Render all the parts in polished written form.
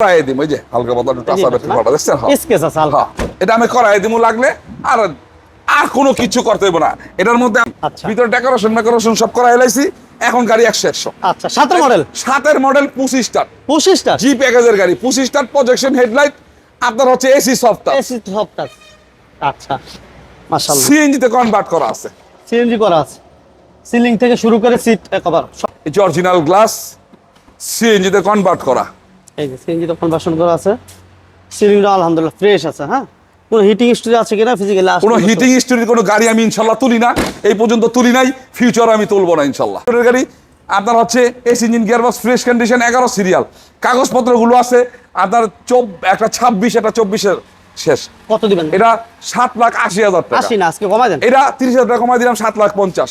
করাই দিমু, এই যে হালকা পাতলা একটু টাচা ব্যাটারি ফাটা দেখছেন? স্কেচ আছে হালকা। এটা আমি করাই দিমু লাগলে, আর আর কোনো কিছু করতে হইব না। এটার মধ্যে ভিতরে ডেকোরেশন সব করাই লাইছি। এখন গাড়ি 100। আচ্ছা, 7 মডেল 7 মডেল 25 স্টার 25 স্টার জি প্যাকেজের গাড়ি। 25 স্টার প্রজেকশন হেডলাইট, আপনার হচ্ছে AC soft touch. AC soft touch. আচ্ছা মাশাআল্লাহ, সিএনজি তে কনভার্ট করা আছে, সিএনজি করা আছে। সিলিং থেকে শুরু করে সিট কভার সব এই যে অরিজিনাল গ্লাস সিএনজি তে কনভার্ট করা। এই যে সিএনজি তে কনভার্সন করা আছে। সিলিংটা আলহামদুলিল্লাহ ফ্রেশ আছে। হ্যাঁ, কোনো হিটিং স্টোরি আছে কিনা ফিজিক্যালি কোনো হিটিং স্টোরির কোনো গাড়ি আমি ইনশাল্লাহ তুলি না, এই পর্যন্ত তুলি নাই, ফিউচার আমি তুলবো না ইনশাল্লাহ। গাড়ি আপনার হচ্ছে AC engine gearbox fresh condition, 11 serial. কাগজপত্রগুলো আছে আপনার একটা 26 একটা 24-এর শেষ। কত দিবেন? এটা 7,80,000 টাকা। 80 না, আজকে কমাই দেন। এটা 30,000 টাকা কমাই দিলাম, 7,50,000।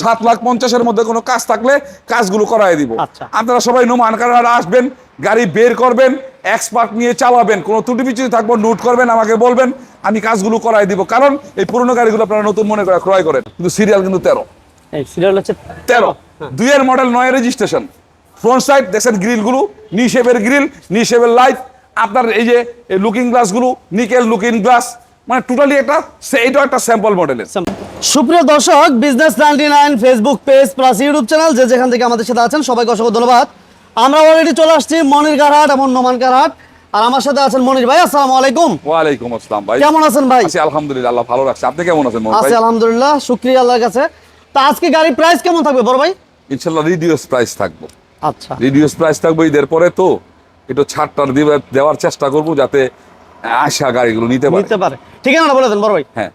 7,50,000-এর মধ্যে কোনো কাজ থাকলে কাজগুলো করাই দিব। আচ্ছা, আপনারা সবাই নোমান কারখানা আসবেন, গাড়ি বের করবেন, এক্সপার্ট নিয়ে চালাবেন, কোনো ত্রুটি বিচ্যুতি থাকবো নোট করবেন, আমাকে বলবেন, আমি কাজগুলো করাই দিব। কারণ এই পুরনো গাড়িগুলো আপনারা নতুন মনে করে ক্রয় করেন, কিন্তু সিরিয়াল কিন্তু 13। এই সিরিয়াল হচ্ছে 13 2 এর মডেল, 9 রেজিস্ট্রেশন। ফ্রন্ট সাইড দেখেন গ্রিলগুলো নি শেপের গ্রিল, নি শেপের লাইট। আপনার এই যে লুকিং গ্লাসগুলো নিকেল লুকিং গ্লাস, মানে টোটালি এইটাও একটা স্যাম্পল মডেলের। সুপ্রিয় দর্শক, business 99 Facebook page plus YouTube channel যে যেখান থেকে আমাদের সাথে আছেন সবাইকে অসংখ্য ধন্যবাদ। আমরা অলরেডি চলে আসছি মনিরঘাট হাট এবং নোমানকার হাট, আর আমার সাথে আছেন মনির ভাই। আসসালামু আলাইকুম। ওয়ালাইকুম আসসালাম ভাই, কেমন আছেন ভাই? আছি আলহামদুলিল্লাহ, আল্লাহ ভালো রাখছে। আপনি কেমন আছেন মনির ভাই? আছি আলহামদুলিল্লাহ, শুকরিয়া আল্লাহর কাছে। তো আজকে গাড়ি প্রাইস কেমন থাকবে বড় ভাই? ইনশাআল্লাহ রিডিউস প্রাইস থাকবো। আচ্ছা, রিডিউস প্রাইস থাকবে। ঈদের পরে তো একটু ছাড়টা দেওয়ার চেষ্টা করব, যাতে আশা গাড়িগুলো নিতে পারে। ঠিকানা বলে দেন বড় ভাই। হ্যাঁ,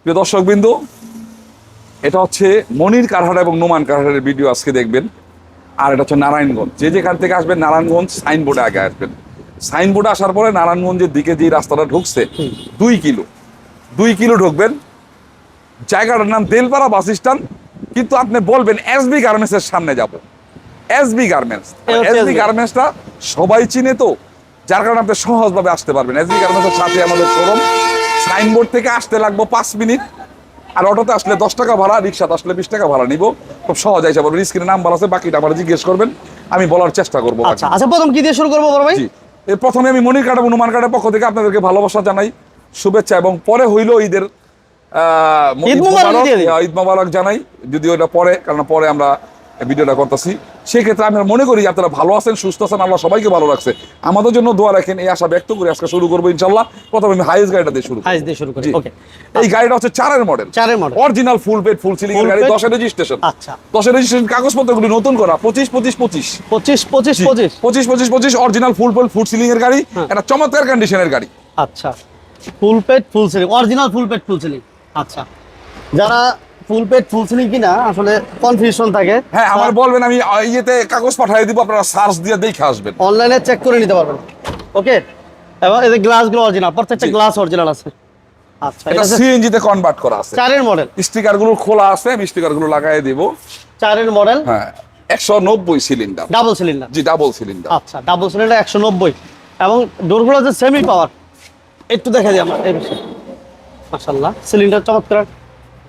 প্রিয় দর্শকবৃন্দ, এটা হচ্ছে মনির কারহাট এবং নোমান কারহাটের ভিডিও আজকে দেখবেন। আর এটা হচ্ছে নারায়ণগঞ্জ। যে যেখান থেকে আসবেন নারায়ণগঞ্জ সাইনবোর্ডে আগে আসবেন। সাইনবোর্ডে আসার পরে নারায়ণগঞ্জের দিকে যে রাস্তাটা ঢুকছে 2 কিলো ঢুকবেন। জায়গাটার নাম বেলপাড়া বাস স্ট্যান্ড, কিন্তু আপনি বলবেন এসবি গার্মেন্টসের সামনে যাব। এসবি গার্মেন্টসটা সবাই চিনে তো, যার কারণে আপনি সহজভাবে আসতে পারবেন। এসবি গার্মেন্টসের সাথে আমাদের শোরুম। সাইনবোর্ড থেকে আসতে লাগবে 5 মিনিট, আর অটোতে আসলে 10 টাকা ভাড়া, রিক্সাতে আসলে 20 টাকা ভাড়া নিব। খুব সহজ আইসা পারবেন। স্ক্রিনে নাম্বার আছে, বাকিটা আমার জিজ্ঞেস করবেন, আমি বলার চেষ্টা করবো। আচ্ছা, প্রথম কি দিয়ে শুরু করবো বড় ভাই? প্রথমে আমি মনির কাটা হনুমান কাটার পক্ষ থেকে আপনাদেরকে ভালোবাসা জানাই, শুভেচ্ছা, এবং পরে হইলো ঈদের ঈদ মোবারক জানাই। যদিও এটা পরে, কারণ পরে আমরা ভিডিওটা করতেছি। সেক্ষেত্রে আমি মনে করি আপনারা ভালো আছেন, সুস্থ আছেন, আল্লাহ সবাইকে ভালো রাখছে। আমাদের জন্য দোয়া রাখেন, এই আশা ব্যক্ত করে আজকে শুরু করবো ইনশাল্লাহ। প্রথমে আমি হাইস গাড়িটা দিয়ে শুরু করি। ওকে, এই গাড়িটা হচ্ছে 4 model, original full paid full ceiling এর গাড়ি, 10 রেজিস্ট্রেশন। আচ্ছা, 10 রেজিস্ট্রেশন, কাগজপত্রগুলো নতুন করা, 25 original full paid full ceiling এর গাড়ি, একটা চমৎকার কন্ডিশনের গাড়ি। আচ্ছা, full paid full ceiling, original full paid full ceiling. আচ্ছা, যারা ফুল পেড ফুল সিলিং কিনা আসলে কনফিউশন থাকে, হ্যাঁ আমার বলবেন, আমি ইয়েতে কাগজ পাঠিয়ে দিব, আপনারা সার্চ দিয়ে দেখে আসবেন, অনলাইনে চেক করে নিতে পারবেন। ওকে, এবং এই যে গ্লাসগুলো অরিজিনাল, প্রত্যেকটা গ্লাস অরিজিনাল আছে। আচ্ছা, এটা সিএনজি তে কনভার্ট করা আছে। 4 মডেল, স্টিকারগুলো খোলা আছে, আমি স্টিকারগুলো লাগাই দেব। 4 মডেল, হ্যাঁ, 190 সিলিন্ডার, ডাবল সিলিন্ডার। জি, ডাবল সিলিন্ডার। আচ্ছা, ডাবল সিলিন্ডার 190, এবং ডোরগুলো যে সেমি পাওয়ার। একটু দেখা দিই আমরা এই বিষয়ে। মাশাআল্লাহ, সিলিন্ডার চমৎকার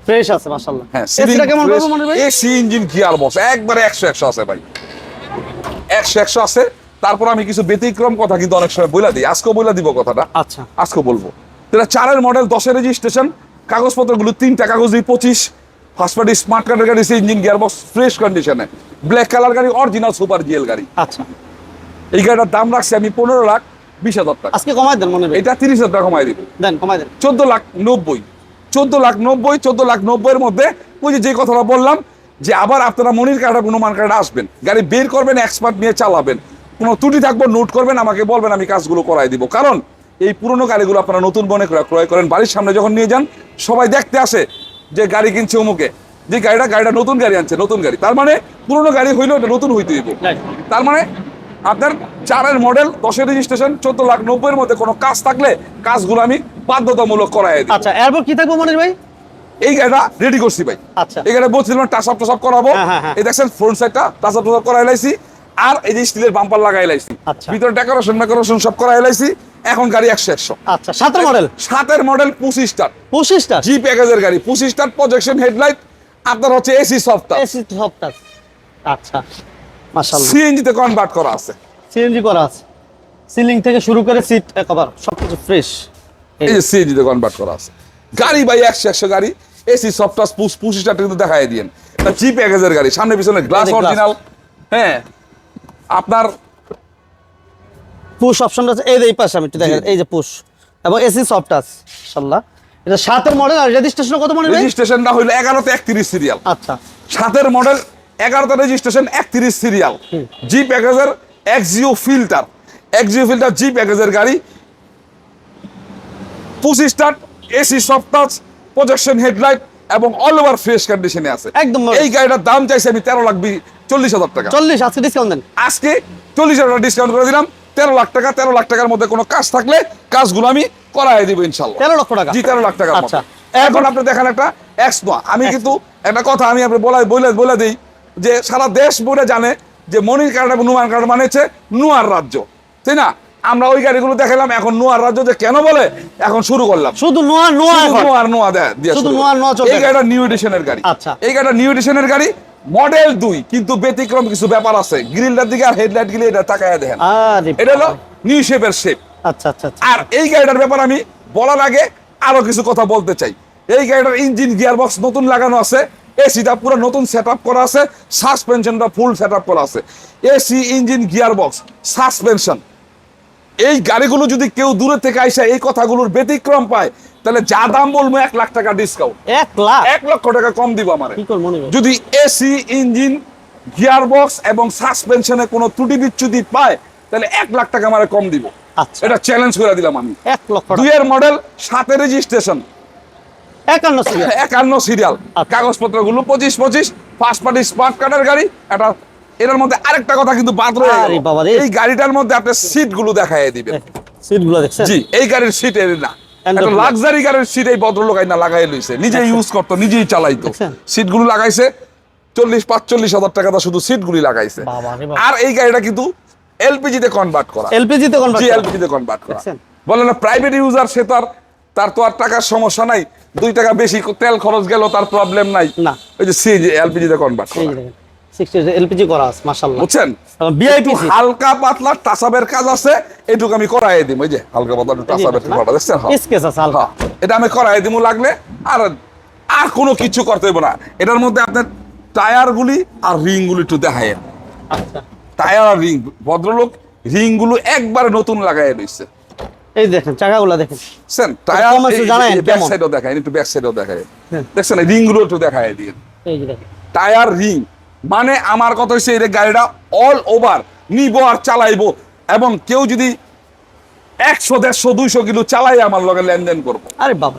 ফ্রেশ আছে মাশাআল্লাহ। হ্যাঁ, এসিটা কেমন পাবো মনে ভাই? এসি ইঞ্জিন গিয়ারবক্স একবারে 100 আছে ভাই, 100 আছে। তারপর আমি কিছু ব্যতিক্রম কথা কিন্তু অনেক সময় বলে দিই, আজকেও বলে দিব কথাটা। আচ্ছা, আজকে বলবো। এটা 4 মডেল, 10 রেজিস্ট্রেশন, কাগজপত্রগুলো 3টা কাগজ, 25 ফার্স্ট পার্টি স্মার্ট কার্ডের গাড়ি, ইঞ্জিন গিয়ারবক্স ফ্রেশ কন্ডিশনে, ব্ল্যাক কালার গাড়ি, অরিজিনাল সুপার জিএল গাড়ি। আচ্ছা, এই গাড়িটার দাম রাখছি আমি 15,20,000 টাকা। আজকে কমাই দেন মনে ভাই? এটা 30,000 টাকা কমাই দিব। দেন, কমাই দেন। 14,90,000, 14,90,000 এর মধ্যে ওই যে কথাটা বললাম, যে আবার আপনারা মনির কাটা হনুমান কাটা আসবেন, গাড়ি বের করবেন, এক্সপার্ট নিয়ে চালাবেন, কোনো ত্রুটি থাকবে নোট করবেন, আমাকে বলবেন, আমি কাজগুলো করাই দিব। কারণ এই পুরনো গাড়িগুলো আপনারা নতুন মনে করে ক্রয় করেন, বাড়ির সামনে যখন নিয়ে যান সবাই দেখতে আসে যে গাড়ি কিনছে অমুকে, যে গাড়িটা নতুন গাড়ি আনছে, নতুন গাড়ি, তার মানে পুরনো গাড়ি হইলেও এটা নতুন হইতে দিব। তার মানে আপনার 4 মডেল, 10 রেজিস্ট্রেশন, 14,90,000 এর মধ্যে কোনো কাজ থাকলে কাজগুলো আমি বাধ্যতামূলক করাই দিই। আচ্ছা, এরপর কি থাকবো মনির ভাই? এই গাড়িটা রেডি করছি ভাই। আচ্ছা, এই গাড়ি বলছিলাম টাচ আপ করাবো। এই দেখছেন ফ্রন্ট সাইডটা টাচ আপ করাই লাইছি, আর এই যে স্টিলের বাম্পার লাগাই লাইছি। আচ্ছা, ভিতরে ডেকোরেশন সব করাই লাইছি। এখন গাড়ি 100। আচ্ছা, 7 মডেল, 7 মডেল 25 স্টার, 25 স্টার জি প্যাকেজের গাড়ি, 25 স্টার প্রজেকশন হেডলাইট, আপনার হচ্ছে AC soft touch. AC soft touch. আচ্ছা, মাশাআল্লাহ, সিএনজি তে কনভার্ট করা আছে, সিএনজি করা আছে। সিলিং থেকে শুরু করে সিট কভার সবকিছু ফ্রেশ। এই যে সিএনজি তে কনভার্ট করা আছে গাড়ি ভাই 100 গাড়ি এসি সফটওয়্যার পুশ স্টার্ট কিন্তু দেখাই দিয়েন এটা জি প্যাকেজের গাড়ি সামনে পিছনে গ্লাস glass। অরিজিনাল হ্যাঁ আপনার পুশ অপশনটা আছে এই পাশে আমি একটু দেখেন জি। এই যে পুশ এবং এসি সফট টাচ মাশাআল্লাহ। এটা 7 এর মডেল আর রেজিস্ট্রেশন কত মডেল ভাই? রেজিস্ট্রেশনটা হইলো 11 তে 31 সিরিয়াল আচ্ছা 7 এর মডেল 11 তে রেজিস্ট্রেশন 31 সিরিয়াল জি প্যাকেজের এক্সিও ফিল্টার জি প্যাকেজের গাড়ি push start AC soft touch projection headlight এবং অল ওভার ফ্রেশ কন্ডিশনে আছে একদম এই গাড়িটার দাম চাইছি আমি 13,40,000 টাকা 40 আজকে ডিসকাউন্ট দেন। আজকে 40,000 টাকা ডিসকাউন্ট করে দিলাম 13 লাখ টাকার মধ্যে কোনো কাজ থাকলে কাজগুলো আমি করাই দিব ইনশাল্লাহ 13 লক্ষ টাকা। জি 13 লাখ টাকা আচ্ছা। এখন আপনি দেখেন একটা এক্স নোয়া আমি কিন্তু একটা কথা আমি আপনি বলে দিই যে সারা দেশ বলে জানে যে মনির কার্ড এবং নুমান কার্ড মানে হচ্ছে নোয়ার রাজ্য তাই না আমরা ওই গাড়িগুলো দেখালাম এখন নোয়ার রাজ্য যে কেন বলে এখন শুরু করলাম শুধু নোয়া এখন। নোয়া দিয়ে শুধু শুরু নোয়া করলাম। চলবে। এই গাড়িটা নিউ এডিশনের গাড়ি আচ্ছা। এই গাড়িটা নিউ এডিশনের গাড়ি মডেল 2 কিন্তু ব্যতিক্রম কিছু ব্যাপার আছে গ্রিলটার দিকে আর হেডলাইট গিলে এটা তাকায় দেখেন আরে এটা হলো নিউ শেপের শেপ আচ্ছা আচ্ছা আচ্ছা আর এই গাড়িটার ব্যাপার আমি বলার আগে আরো কিছু কথা বলতে চাই এই গাড়িটার ইঞ্জিন গিয়ারবক্স নতুন লাগানো আছে এসিটা পুরো নতুন সেটআপ করা আছে সাসপেনশনটা ফুল সেটআপ করা আছে এসি ইঞ্জিন গিয়ারবক্স সাসপেনশন এই গাড়িগুলো যদি কেউ দূরে থেকে আইসা এই কথাগুলোর ব্যতিক্রম পায় তাহলে যা দাম বলবো 1 লাখ টাকা ডিসকাউন্ট 1 লাখ 1 লক্ষ টাকা কম দিব আমারে কি করব মনে হয় যদি এসি ইঞ্জিন গিয়ারবক্স এবং সাসপেনশনে কোনো ত্রুটি বিচ্যুতি পায় তাহলে 1 লাখ টাকা আমারে কম দিব আচ্ছা এটা চ্যালেঞ্জ করে দিলাম আমি 1 লক্ষ টাকা 2 এর মডেল 7 এর রেজিস্ট্রেশন 51 সিরিয়াল 51 সিরিয়াল আচ্ছা। কাগজপত্রগুলো 25 ফার্স্ট পার্টি স্মার্ট কার্ডের গাড়ি এটা এর মধ্যে আরেকটা কথা কিন্তু বাদ রয়ে গেল। আরে বাবা রে। এই গাড়িটার মধ্যে আপনি সিটগুলো দেখায় দিবেন সিটগুলো দেখছেন জি এই গাড়ির সিট এর না একটা Android লাক্সারি গাড়ির সিট এই ভদ্রলোক না লাগাই লইছে নিজে ইউজ করতো নিজেই চালাইতো দেখছেন? সিটগুলো লাগাইছে 40-45 হাজার টাকা দা শুধু সিটগুলি লাগাইছে বাবা রে বাবা। আর এই গাড়িটা কিন্তু এলপিজি তে কনভার্ট করা এলপিজি তে কনভার্ট জি এলপিজি তে কনভার্ট করা দেখছেন? বলে না প্রাইভেট ইউজার সে তার তো আর টাকার সমস্যা নাই 2 টাকা বেশি তেল খরচ গেল তার প্রবলেম নাই না। ওই যে সিএনজি এলপিজি তে কনভার্ট এই করা দেখেন 60 এলপিজি করা আছে মাশাআল্লাহ বুঝছেন ভিআইপি একটু হালকা পাতলা টাসাবের কাজ আছে এটুকু আমি করাই দিই ওই যে হালকা পাতলা টাসাবের কাজটা দেখছেন হ্যাঁ স্কেচ আছে হালকা হ্যাঁ, এটা আমি করাই দিমু লাগলে আর আর কোনো কিছু করতে হইব না এটার মধ্যে আপনার টায়ারগুলি আর রিংগুলি একটু দেখায় আচ্ছা টায়ার আর রিং ভদ্রলোক রিংগুলো একবারে নতুন লাগাই লইছে এই দেখেন চাকাগুলো দেখেন বুঝছেন টায়ার কম আছে জানেন ব্যাক কেমন? সাইডও দেখায় একটু ব্যাক সাইডও দেখায় হ্যাঁ। দেখছেন রিংগুলো একটু দেখায় দিয়ে এই যে দেখেন টায়ার রিং মানে আমার কথা হচ্ছে এই গাড়িটা অল ওভার নিব আর চালাইবো এবং কেউ যদি 100-150-200 কিলো চালাই আমার লগে লেনদেন করবো আরে বাবা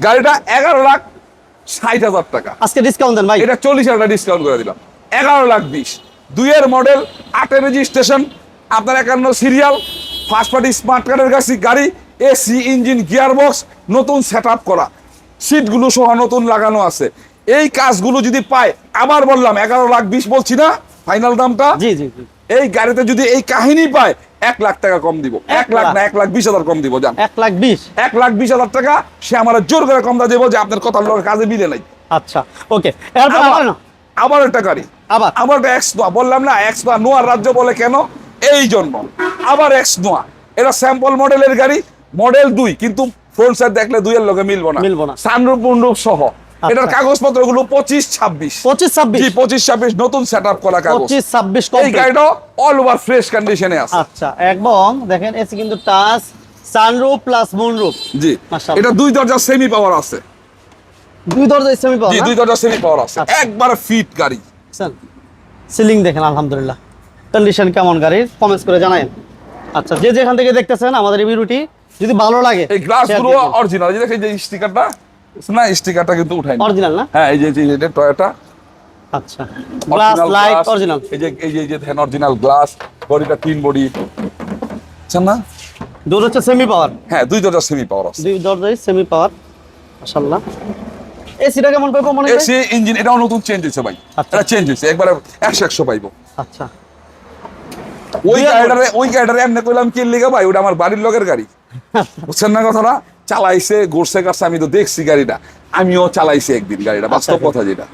গাড়িটা 11,60,000 টাকা আজকে ডিসকাউন্ট দেন ভাই এটা 40,000 টাকা ডিসকাউন্ট করে দিলাম 11,20,000 2 এর মডেল 8 এর রেজিস্ট্রেশন আপনার 51 সিরিয়াল ফার্স্ট পার্টি স্মার্ট কার্ডের গাড়ি এসি ইঞ্জিন গিয়ারবক্স নতুন সেটআপ করা সিটগুলো সহ নতুন লাগানো আছে এই কাজগুলো যদি পায় আবার বললাম 11,20,000 বলছি না ফাইনাল দামটা জি জি জি এই গাড়িতে যদি এই কাহিনী পায় 1 লাখ টাকা কম দিব 1 লাখ না 1,20,000 কম দিব জান 1,20,000 1,20,000 টাকা সে আমার জোর করে কম দা দেবো যে আপনার কথার লোক কাজে মিলে নাই আচ্ছা ওকে এরপর আবার না আবার একটা গাড়ি আবার একটা এক্স নোয়া বললাম না এক্স নোয়া নোয়ার রাজ্য বলে কেন এই জন্য আবার এক্স নোয়া এটা স্যাম্পল মডেলের গাড়ি মডেল 2 কিন্তু ফ্রন্ট সাইড দেখলে 2 এর লগে মিলবো না সানরুফ মুনরুফ সহ এটার কাগজপত্রগুলো 25-26 25-26 জি 25-26 নতুন সেটআপ করা কাগজ 25-26 এই গাড়িটা অল ওভার ফ্রেশ কন্ডিশনে আছে আচ্ছা এবং দেখেন এসি কিন্তু টাচ সানরুফ প্লাস মুনরুফ জি মাশাআল্লাহ। এটা 2 দরজা সেমি পাওয়ার আছে দুই দরজা সেমি পাওয়া জি 2 দরজা সেমি পাওয়ার আছে আচ্ছা। একবার ফিট গাড়ি সিলিং দেখেন আলহামদুলিল্লাহ কন্ডিশন কেমন গাড়ির কমেন্টস করে জানায়েন আচ্ছা যে যেখান থেকে দেখতেছেন আমাদের এই ভিডিওটি যদি ভালো লাগে এই গ্লাসগুলো অরিজিনাল এই দেখেন যে স্টিকারটা না স্টিকারটা কিন্তু উঠাই অরিজিনাল না হ্যাঁ এই যে এটা টয়োটা আচ্ছা গ্লাস লাইট অরিজিনাল এই যে দেখেন অরিজিনাল গ্লাস বডিটা তিন বডি আচ্ছা না দুটো হচ্ছে সেমি পাওয়ার হ্যাঁ 2 দরজা সেমি পাওয়ার আছে দুই দরজাই সেমি পাওয়ার মাশাআল্লাহ এসিটা কেমন পাবো মনে হয় এসি ইঞ্জিন এটাও নতুন চেঞ্জ হয়েছে ভাই আচ্ছা। এটা চেঞ্জ হয়েছে একবারে 100 পাইবো আচ্ছা ওই গাড়িটারে এমনি কইলাম কি লিগা ভাই ওটা আমার বাড়ির লোকের গাড়ি বুঝছেন না কথাটা চালাইছে ঘুরছে কাছে আমি তো দেখছি গাড়িটা আমিও চালাইছি একদিন গাড়িটা বাস্তব কথা যেটা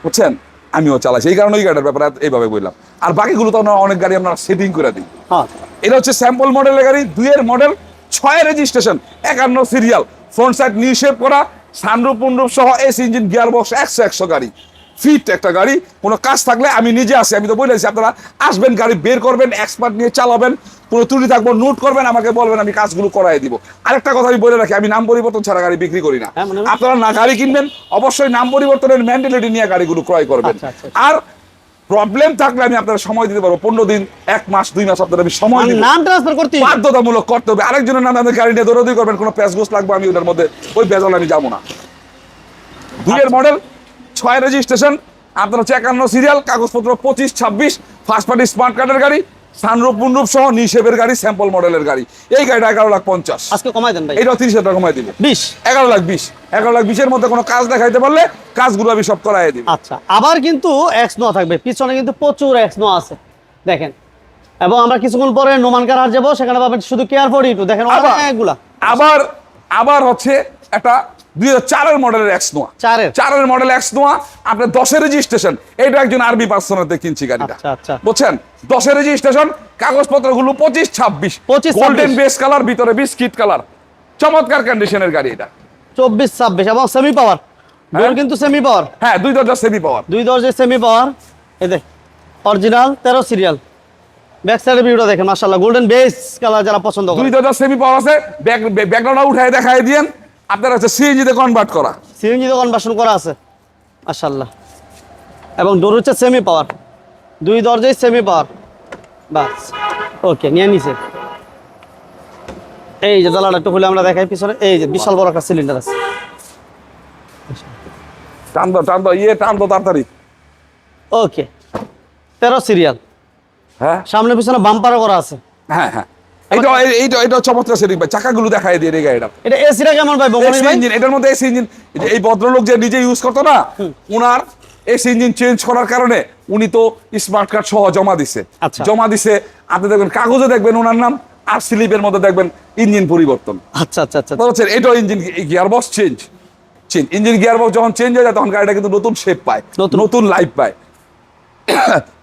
বুঝছেন আমিও চালাইছি এই কারণে ওই গাড়িটার ব্যাপারে এইভাবে বললাম আর বাকিগুলো তো আমরা অনেক গাড়ি আমরা সেটিং করে দিই হ্যাঁ এটা হচ্ছে স্যাম্পল মডেলের গাড়ি, 2 model, 6 registration, 51 serial, front side new shape করা, সানরুফ পুনরুফ সহ এসি ইঞ্জিন, গিয়ার বক্স, 100 গাড়ি, ফিট একটা গাড়ি। কোনো কাজ থাকলে আমি নিজে আসি, আমি তো বলেছি আপনারা আসবেন, গাড়ি বের করবেন, এক্সপার্ট নিয়ে চালাবেন, কোনো ত্রুটি থাকবো নোট করবেন, আমাকে বলবেন, আমি কাজগুলো করাই দিব। আরেকটা কথা আমি বলে রাখি, আমি নাম পরিবর্তন ছাড়া গাড়ি বিক্রি করি না। হ্যাঁ, মানে আপনারা না গাড়ি কিনবেন, অবশ্যই নাম পরিবর্তনের মেন্টালিটি নিয়ে গাড়িগুলো ক্রয় করবেন। আচ্ছা, আচ্ছা। আর প্রবলেম থাকলে আমি আপনার সময় দিতে পারবো, 15 দিন, 1 মাস, 2 মাস আপনার আমি সময় দিব। নাম ট্রান্সফার করতে বাধ্যতামূলক করতে হবে। আরেকজনের নামে আপনি গাড়ি নিয়ে দৌড়াদৌড়ি করবেন, কোনো প্যাচ গোস লাগবে, আমি ওটার মধ্যে ওই বেজাল আমি যাবো না। 2 মডেল, 6 রেজিস্ট্রেশন, আপনার হচ্ছে 51 সিরিয়াল, কাগজপত্র 25-26, ফার্স্ট পার্টি স্মার্ট কার্ডের গাড়ি, সানরুফ পুনরুফ সহ নিশেপের গাড়ি, স্যাম্পল মডেলের গাড়ি। এই গাড়িটা 11,50,000। আজকে কমাই দেন ভাই, এইটাও 30,000 টাকা কমাই দিবে। 20। 11,20,000 মধ্যে কোনো কাজ দেখাইতে পারলে কাজগুলো আমি সব করাই দিব। আচ্ছা, আবার কিন্তু এক্স নো থাকবে, পিছনে কিন্তু প্রচুর এক্স নো আছে দেখেন। এবং আমরা কিছুক্ষণ পরে নোমান কারহাট যাবো, সেখানে পাবেন শুধু কেয়ার ফর ইটু দেখেন অনেকগুলা। আবার হচ্ছে একটা 2004 মডেলের এক্স নোয়া, 4 মডেল এক্স নোয়া, আপনার 10 রেজিস্ট্রেশন। এটা একজন আরবি পার্সোনাতে কিনছি গাড়িটা, আচ্ছা, আচ্ছা। বুঝছেন? 10 রেজিস্ট্রেশন, কাগজপত্রগুলো 25-26, 25-26 গোল্ডেন বেস কালার, ভিতরে বিস্কিট কালার, চমৎকার কন্ডিশনের গাড়ি এটা। 24-26 এবং সেমি পাওয়ার, কিন্তু সেমি পাওয়ার, হ্যাঁ 2 দরজা সেমি পাওয়ার, 2 দরজা সেমি পাওয়ার। এই দেখ অরিজিনাল 13 সিরিয়াল, ব্যাক সাইডের ভিউটা দেখেন মাশাআল্লাহ, গোল্ডেন বেস কালার যারা পছন্দ 2 করেন। দরজা সেমি পাওয়ার আছে। ব্যাকগ্রাউন্ড উঠায় দেখায় দিয়েন, আপনার হচ্ছে সিএনজি তে কনভার্ট করা, সিএনজি তে কনভার্সন করা আছে মাশাআল্লাহ। এবং ডোর হচ্ছে সেমি পাওয়ার, 2 দরজাই সেমি পাওয়ার। বাস ওকে, নিয়ে নিছে। এই যে জানালাটা একটু খুলে আমরা দেখাই পিছনে, এই যে বিশাল বড় একটা সিলিন্ডার আছে। টান দাও তাড়াতাড়ি। ওকে, 13 সিরিয়াল, হ্যাঁ সামনে পিছনে বাম্পারও করা আছে। হ্যাঁ হ্যাঁ, এটা চমৎকার সেটিং ভাই, চাকাগুলো দেখায় দিয়ে এই গাড়িটা। এটা এসিটা কেমন ভাই বমনি ভাই? ইঞ্জিন, এটার মধ্যে এসি ইঞ্জিন। এই ভদ্রলোক যে নিজে ইউজ করতো না, উনার এসি ইঞ্জিন চেঞ্জ করার কারণে উনি তো স্মার্ট কার্ড সহ জমা দিছে। আচ্ছা। জমা দিছে, আপনি দেখবেন কাগজে দেখবেন ওনার নাম, আর স্লিপের মধ্যে দেখবেন ইঞ্জিন পরিবর্তন। আচ্ছা আচ্ছা আচ্ছা, বুঝছেন? এটাও engine gear box change. Engine gear box যখন চেঞ্জ হয়ে যায় তখন গাড়িটা কিন্তু নতুন শেপ পায়, নতুন লাইফ পায়।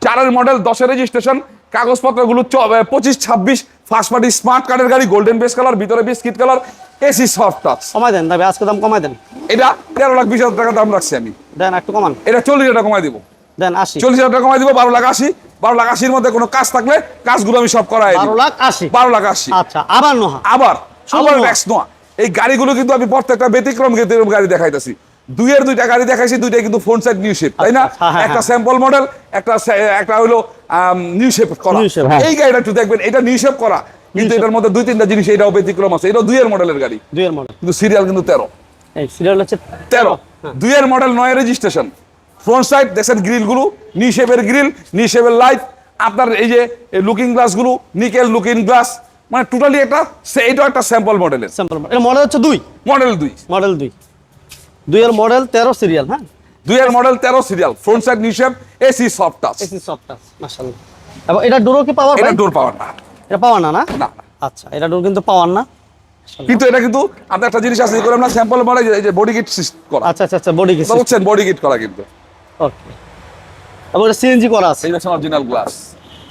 4 মডেল, 10 রেজিস্ট্রেশন, কাগজপত্রগুলো 25-26, ফার্স্ট পার্টি স্মার্ট কার্ডের গাড়ি, গোল্ডেন বেস কালার, ভিতরে biscuit colour, AC soft touch. কমাই দেন ভাই, আজকে দাম কমাই দেন। এটা 13,20,000 টাকা দাম রাখছি আমি। দেন একটু কমান, এটা 40,000 টাকা কমাই দিব। দেন 80। 40,000 টাকা কমাই দিব। 12,80,000, 12,80,000 মধ্যে কোনো কাজ থাকলে কাজগুলো আমি সব করাই দিব। 12,80,000। 12,80,000। আচ্ছা, আবার নোহা, আবার শুধু ট্যাক্স নোয়া। এই গাড়িগুলো কিন্তু আমি প্রত্যেকটা ব্যতিক্রম গাড়ি দেখাইতেছি। 2টা গাড়ি দেখাইছি, 2টাই কিন্তু ফ্রন্ট সাইড নিউ শেপ, তাই না? আচ্ছা, হ্যাঁ, একটা হ্যাঁ। স্যাম্পল মডেল, একটা হলো নিউ শেপ করা। New shape, হ্যাঁ। এই গাড়িটা একটু দেখবেন, এটা নিউ শেপ করা, কিন্তু shape। এটার মধ্যে 2-3টা জিনিস এটাও ব্যতিক্রম আছে। এটাও 2 মডেলের গাড়ি, 2 এর মডেল, কিন্তু সিরিয়াল কিন্তু 13। এই সিরিয়াল হচ্ছে 13, 2 মডেল, 9 রেজিস্ট্রেশন। ফ্রন্ট সাইড দেখছেন গ্রিলগুলো, নি শেপের গ্রিল, নি শেপের লাইট, আপনার এই যে লুকিং গ্লাসগুলো নিকেল লুকিং গ্লাস, মানে টোটালি এইটাও একটা স্যাম্পল মডেলের। Sample model. এর মডেল হচ্ছে 2, মডেল 2, মডেল 2, 2 এর মডেল 13 সিরিয়াল। হ্যাঁ, 2 মডেল, 13 সিরিয়াল, ফ্রন্ট সাইড নি shape, AC soft touch. AC soft touch মাশাআল্লাহ। এবং এটা ডোরও কি পাওয়ার এটা ভাই? ডোর পাওয়ার না, এটা পাওয়ার না, না? না। আচ্ছা, এটা ডোর কিন্তু পাওয়ার না। কিন্তু এটা কিন্তু আপনার একটা জিনিস আছে, করলাম না স্যাম্পল মডেল, এই যে বডি কিট করা। আচ্ছা আচ্ছা আচ্ছা, বডি কি বুঝছেন? বডি কিট করা কিন্তু। ওকে, এবং এটা সিএনজি করা আছে। এই দেখছেন অরিজিনাল গ্লাস।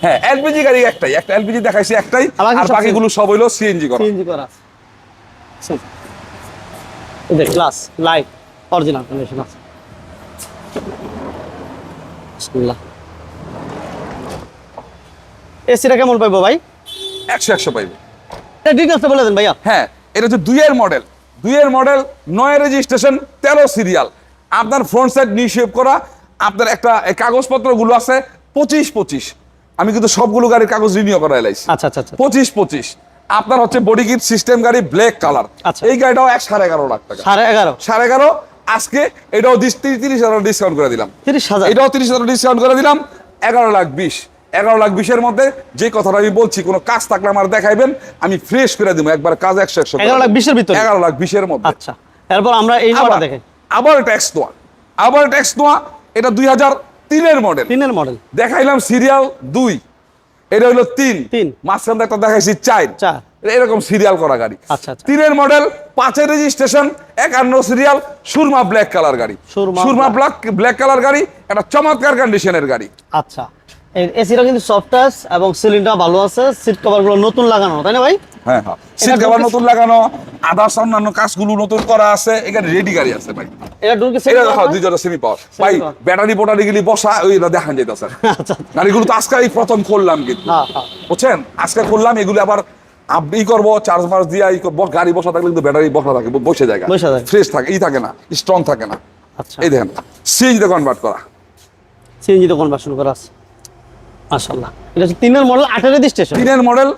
হ্যাঁ, এলপিজি গাড়ি একটাই, একটা এলপিজি দেখাইছি একটাই, আর বাকি আর সব বাকিগুলো সব হইলো সিএনজি করা। সিএনজি করা আছে। আচ্ছা, এই যে গ্লাস লাইট অরিজিনাল কন্ডিশন আছে। বিসমিল্লাহ। এসিটা কেমন পাইবো ভাই? 100 পাইবে। এটা ডিটেইলসটা বলে দেন ভাইয়া। হ্যাঁ, এটা হচ্ছে 2 মডেল, 2 9 রেজিস্ট্রেশন, 13 সিরিয়াল, আপনার ফ্রন্ট সাইড নিউ শেপ করা, আপনার একটা কাগজপত্রগুলো আছে 25-25। আমি কিন্তু সবগুলো গাড়ির কাগজ রিনিউ করাই লাইছি। আচ্ছা আচ্ছা আচ্ছা, 25-25। আপনার হচ্ছে বডি কিট সিস্টেম গাড়ি, ব্ল্যাক কালার। আচ্ছা। এই গাড়িটাও 11.5 লাখ টাকা। 11.5, 11.5। আজকে এটাও 30,000 ডিসকাউন্ট করে দিলাম। 30,000। এটাও 30,000 ডিসকাউন্ট করে দিলাম। 11,20,000। 11,20,000 মধ্যে যে কথাটা আমি বলছি, কোনো কাজ থাকলে আমার দেখাইবেন, আমি ফ্রেশ করে দিব একবার, কাজ 100 11,20,000 এর ভিতরে। 11,20,000 মধ্যে। আচ্ছা, এরপর আমরা এই নোয়াটা দেখেন। আবার ট্যাক্স নোয়া, এটা 2003 মডেল। 3 এর মডেল দেখাইলাম সিরিয়াল 2, এটা হলো 3, তিন। মাঝখানে একটা দেখাইছি 4। 4। এরকম সিরিয়াল করা গাড়ি। আচ্ছা আচ্ছা, 3 model, 5 registration, 51 serial, Surma black colour গাড়ি। সুরমা সুরমা ব্ল্যাক কালার গাড়ি, একটা চমৎকার কন্ডিশনের গাড়ি। আচ্ছা। এসিটা কিন্তু সফট টাচ এবং সিলিংটা ভালো আছে, সিট কভারগুলো নতুন লাগানো, তাই না ভাই? হ্যাঁ হ্যাঁ, সিট কভার নতুন লাগানো, আদার্স অন্যান্য কাজগুলো নতুন করা আছে, এখানে রেডি গাড়ি আছে ভাই। এটা ঢুকে এটা দেখো দুই জোড়া সেমি পাওয়ার ভাই, ব্যাটারি বোটারি গুলি বসা ওইটা দেখান যাইতেছে। আচ্ছা গাড়িগুলো তো আজকে এই প্রথম করলাম কিন্তু, হ্যাঁ হ্যাঁ বুঝছেন, আজকে করলাম এগুলো আবার ই করবো চার্জ মার্জ দিয়ে গাড়ি বসা থাকলে কিন্তু ব্যাটারি বসা থাকে, বসে যায়, বসে যায়। ফ্রেশ থাকে, ই থাকে না, স্ট্রং থাকে না। আচ্ছা, এই দেখেন সিএনজিতে কনভার্ট করা, সিএনজিতে কনভার্সন করা আছে, মাশাআল্লাহ। এটা হচ্ছে 3 এর মডেল, 8 এর রেজিস্ট্রেশন, 3 এর মডেল,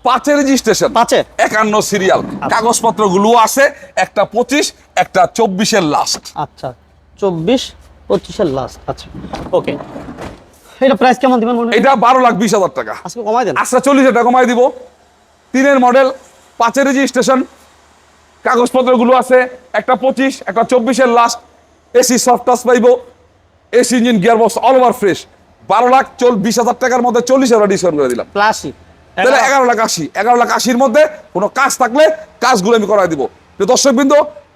5 এর রেজিস্ট্রেশন, 51 সিরিয়াল, কাগজপত্র গুলো আছে, একটা 25 একটা 24 এর লাস্ট। আচ্ছা 24-25 এর লাস্ট। আচ্ছা ওকে, এটা প্রাইস কেমন দিবেন মনে হয়? এটা 12,20,000 টাকা, আজকে কমাই দেন। আচ্ছা 40,000 টাকা কমাই দিব। 3 এর মডেল, 5 এর রেজিস্ট্রেশন, কাগজপত্র গুলো আছে, একটা 25 একটা 24 এর লাস্ট, এসি সফট টাচ পাইবো, AC engine gear box all over fresh. 12,20,000 টাকার মধ্যে 40,000 ডিসকাউন্ট করে দিলাম, প্লাসই তাহলে 11,80,000। 11,80,000 মধ্যে কোনো কাজ থাকলে কাজগুলো আমি করাই দিব। তো দর্শকবৃন্দ,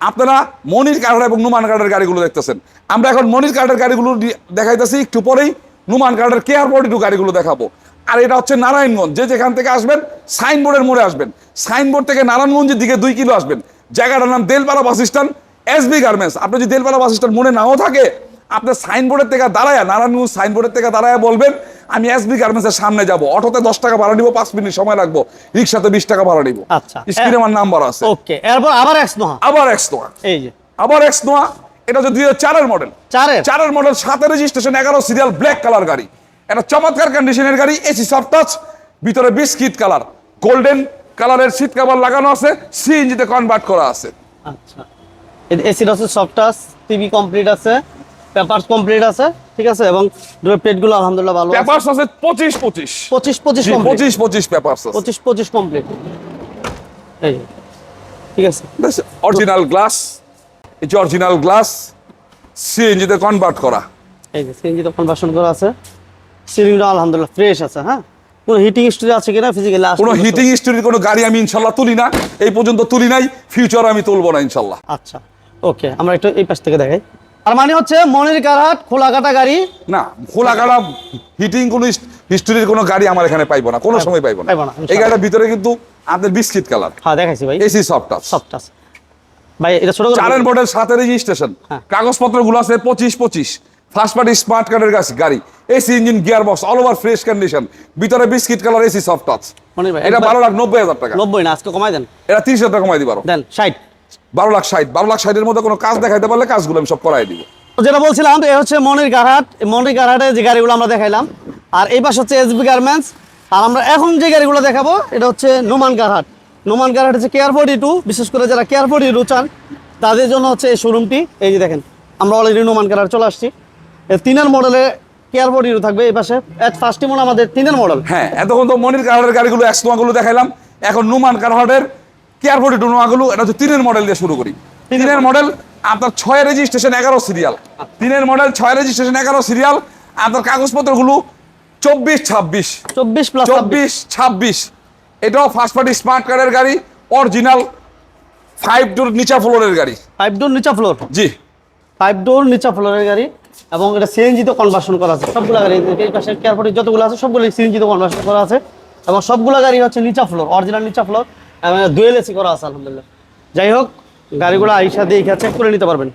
আপনারা মনির কার্ডার এবং নুমান কার্ডের গাড়িগুলো দেখতেছেন, আমরা এখন মনির কার্ডের গাড়িগুলো দেখাইতেছি, একটু পরেই নুমান কার্ডের কেয়ার 42 গাড়িগুলো দেখাবো। আর এটা হচ্ছে নারায়ণগঞ্জ, যে যেখান থেকে আসবেন সাইনবোর্ডের মোড়ে আসবেন, সাইনবোর্ড থেকে নারায়ণগঞ্জের দিকে 2 কিলো আসবেন, জায়গাটার নাম Delpara bus stand, SB garments. আপনি যদি দেলপাড়া বাস স্ট্যান্ড মনে নাও থাকে, আপনার সাইনবোর্ডের থেকে দাঁড়ায়, নারায়ণগঞ্জ সাইনবোর্ডের থেকে দাঁড়ায় বলবেন আমি এসবি গার্মেন্টসের সামনে যাব, অটোতে 10 টাকা ভাড়া নিব, 5 মিনিট সময় লাগবো, রিক্সাতে 20 টাকা ভাড়া নিব। আচ্ছা, স্ক্রিনে আমার নাম্বার আছে। ওকে, এরপর আবার এক্স নোহা, আবার এক্স নোয়া, এই যে আবার এক্স নোয়া, এটা হচ্ছে 2004 এর মডেল, 4 এর মডেল, 7 এর রেজিস্ট্রেশন, 11 সিরিয়াল, ব্ল্যাক কালার গাড়ি। এটা চমৎকার কন্ডিশনের গাড়ি, এসি সফট টাচ, ভিতরে বিস্কিট কালার, গোল্ডেন কালারের সিট কভার লাগানো আছে, সিএনজিতে কনভার্ট করা আছে। আচ্ছা, এসির হচ্ছে সফট টাচ, টিভি কমপ্লিট আছে, পেপারস কমপ্লিট আছে, ঠিক আছে, এবং ডোর প্লেটগুলো আলহামদুলিল্লাহ ভালো আছে। পেপারস আছে 25 25 পেপারস আছে, 25 কমপ্লিট, এই যে, ঠিক আছে। অরিজিনাল গ্লাস, এই যে অরিজিনাল গ্লাস, সিএনজিতে কনভার্ট করা, এই যে সিএনজি তো কনভার্সন করা আছে, সিলিংটা আলহামদুলিল্লাহ ফ্রেশ আছে। হ্যাঁ, কোনো হিটিং স্টোরি আছে কিনা ফিজিক্যালি? কোনো হিটিং স্টোরির কোনো গাড়ি আমি ইনশাল্লাহ তুলি না, এই পর্যন্ত তুলি নাই, ফিউচার আমি তুলবো না ইনশাল্লাহ। আচ্ছা ওকে, আমরা একটু এই পাশ থেকে দেখাই। আর মানে হচ্ছে মনির কারহাট খোলা কাটা গাড়ি না, খোলা কাটা হিটিং কোনো হিস্টোরির কোনো গাড়ি আমার এখানে পাইবো না, কোনো সময় পাইবো না। পাইবো না, এই গাড়িটার ভিতরে কিন্তু আপনার বিস্কিট কালার, হ্যাঁ দেখাইছি ভাই, AC soft touch, soft touch ভাই, এটা ছোট 4 এর মডেল, 7 এর রেজিস্ট্রেশন, হ্যাঁ। কাগজপত্রগুলো আছে 25 ফার্স্ট পার্টি স্মার্ট কার্ডের গাড়ি, AC engine gear box all over fresh condition, ভিতরে biscuit colour, AC soft touch. Monir ভাই এটা 12,90,000 টাকা, 90 না, আজকে কমাই দেন, এটা 30,000 টাকা কমাই দিবারো, দেন 60, 12,60,000 এর মধ্যে কোনো কাজ দেখাইতে পারলে কাজগুলো আমি সব করাই দিব। যেটা বলছিলাম এ হচ্ছে মনির কারহাট, মনির কারহাটে যে গাড়িগুলো আমরা দেখাইলাম, আর এই পাশে হচ্ছে এসবি গার্মেন্টস। আর আমরা এখন যে গাড়িগুলো দেখাবো এটা হচ্ছে নোমান কারহাট। নোমান কারহাট হচ্ছে কেয়ার 42, বিশেষ করে যারা কেয়ার 42 চান তাদের জন্য হচ্ছে এই শোরুমটি। এই যে দেখেন, আমরা অলরেডি নোমান কারহাট চলে আসছি। 3 এর মডেলে কেয়ার 42 থাকবে এই পাশে, এট ফার্স্ট মনে আমাদের 3 এর মডেল। হ্যাঁ, এতক্ষণ তো মনির কারহাটের গাড়িগুলো এক্স নোয়াগুলো দেখাইলাম, এখন নুমান কারহাটের কেয়ার 42 নোয়াগুলো, এটা হচ্ছে 3 এর মডেল দিয়ে শুরু করি। 3 এর মডেল, আপনার 6 এর রেজিস্ট্রেশন, 11 সিরিয়াল, 3 এর মডেল, 6 এর রেজিস্ট্রেশন, 11 সিরিয়াল, আপনার কাগজপত্রগুলো 24-26, এটাও ফার্স্ট পার্টি স্মার্ট কার্ডের গাড়ি, অরিজিনাল 5 ডোর নিচা ফ্লোরের গাড়ি, 5 ডোর নিচা ফ্লোর, জি 5 ডোর নিচা ফ্লোরের গাড়ি, এবং এটা সিএনজি তে কনভার্সন করা আছে সবগুলো গাড়ি। এই পাশে কেয়ার 42 যতগুলো আছে সবগুলো সিএনজি তে কনভার্সন করা আছে, এবং সবগুলো গাড়ি হচ্ছে নিচা ফ্লোর, অরিজিনাল নিচা ফ্লোর, এবং ডুয়েল এসি করা আছে আলহামদুলিল্লাহ। যাই হোক, গাড়িগুলো আইসা দেখে চেক করে নিতে পারবেন,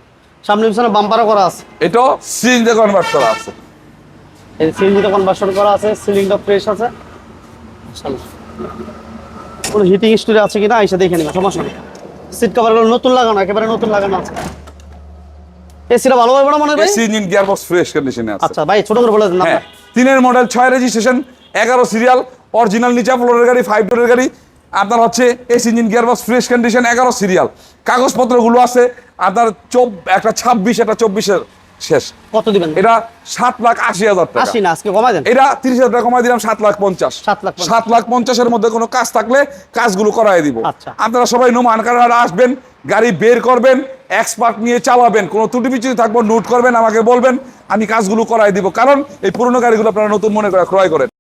সামনে পিছনে বাম্পারও করা আছে, এটাও সিএনজি কনভার্ট করা আছে, এই সিএনজি তে কনভার্সন করা আছে, সিলিংটা ফ্রেশ আছে মাশাআল্লাহ। কোনো হিটিং স্টোরি আছে কিনা আইসা দেখে নিবা, সমস্যা নেই। সিট কভারগুলো নতুন লাগানো, একেবারে নতুন লাগানো আছে। এসিটা ভালো হবে না মনে হয়? AC engine gear box fresh কন্ডিশনে আছে। আচ্ছা ভাই, ছোট করে বলে দেন হ্যাঁ, আপনার। 3 এর মডেল, 6 এর রেজিস্ট্রেশন, 11 সিরিয়াল, অরিজিনাল নিচা ফ্লোরের গাড়ি, 5 ডোরের গাড়ি, আপনার হচ্ছে AC engine gear box fresh condition, 11 serial, কাগজপত্রগুলো আছে আপনার একটা 26 একটা 24 এর শেষ। কত দিবেন? এটা 7,80,000 টাকা। 80 না, আজকে কমাই দেন। এটা 30,000 টাকা কমাই দিলাম, 7,50,000। 7,50,000 7,50,000 এর মধ্যে কোনো কাজ থাকলে কাজগুলো করাই দিব। আচ্ছা। আপনারা সবাই নোমান কারহাট আসবেন, গাড়ি বের করবেন, এক্সপার্ট নিয়ে চালাবেন, কোনো ত্রুটি বিচ্যুতি থাকবো নোট করবেন, আমাকে বলবেন, আমি কাজগুলো করাই দিব। কারণ এই পুরোনো গাড়িগুলো আপনারা নতুন মনে করে ক্রয় করেন।